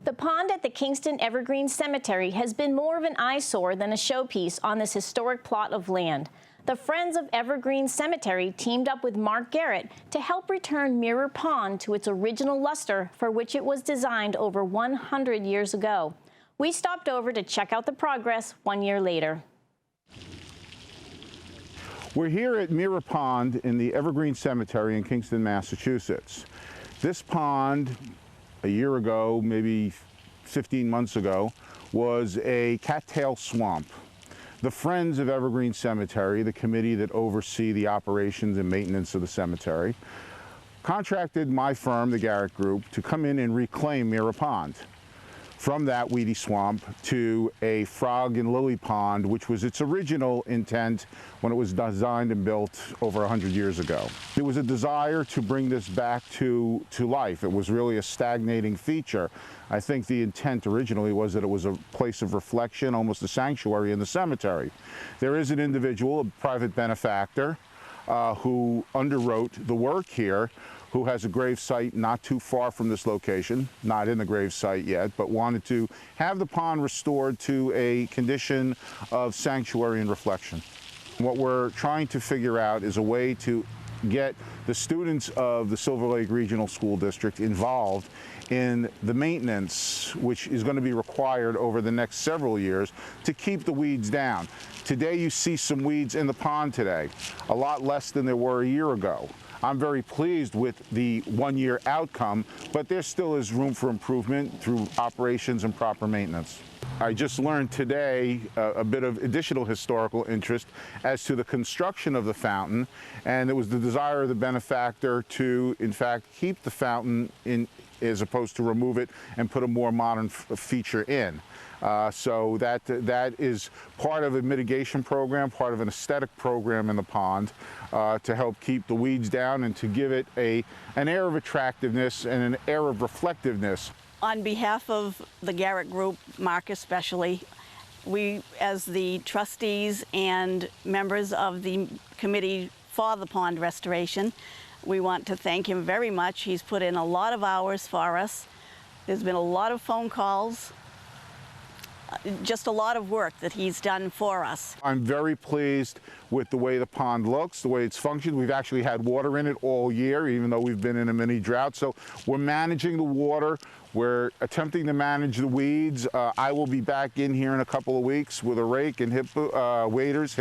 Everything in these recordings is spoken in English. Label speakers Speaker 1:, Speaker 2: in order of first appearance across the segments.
Speaker 1: The pond at the Kingston Evergreen Cemetery has been more of an eyesore than a showpiece on this historic plot of land. The Friends of Evergreen Cemetery teamed up with Marc Garrett to help return Mirror Pond to its original luster for which it was designed over 100 years ago. We stopped over to check out the progress 1 year later.
Speaker 2: We're here at Mirror Pond in the Evergreen Cemetery in Kingston, Massachusetts. This pond, a year ago, maybe 15 months ago, was a cattail swamp. The Friends of Evergreen Cemetery, the committee that oversee the operations and maintenance of the cemetery, contracted my firm, the Garrett Group, to come in and reclaim Mirror Pond from that weedy swamp to a frog and lily pond, which was its original intent when it was designed and built over 100 years ago. There was a desire to bring this back to life. It was really a stagnating feature. I think the intent originally was that it was a place of reflection, almost a sanctuary in the cemetery. There is an individual, a private benefactor, who underwrote the work here, who has a grave site not too far from this location, not in the grave site yet, but wanted to have the pond restored to a condition of sanctuary and reflection. What we're trying to figure out is a way to get the students of the Silver Lake Regional School District involved in the maintenance, which is going to be required over the next several years to keep the weeds down. Today you see some weeds in the pond today, a lot less than there were a year ago. I'm very pleased with the 1 year outcome, but there still is room for improvement through operations and proper maintenance. I just learned today a bit of additional historical interest as to the construction of the fountain, and it was the desire of the benefactor to, in fact, keep the fountain in, as opposed to remove it and put a more modern feature in. So that is part of a mitigation program, part of an aesthetic program in the pond to help keep the weeds down and to give it an air of attractiveness and an air of reflectiveness.
Speaker 3: On behalf of the Garrett Group, Marc especially, we as the trustees and members of the committee for the pond restoration, we want to thank him very much. He's put in a lot of hours for us. There's been a lot of phone calls, just a lot of work that he's done for us. I'm
Speaker 2: very pleased with the way the pond looks, the way it's functioned. We've actually had water in it all year, even though we've been in a mini drought. So we're managing the water. We're attempting to manage the weeds. I will be back in here in a couple of weeks with a rake and hip waders,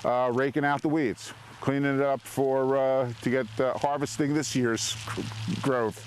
Speaker 2: raking out the weeds, cleaning it up for to get harvesting this year's growth.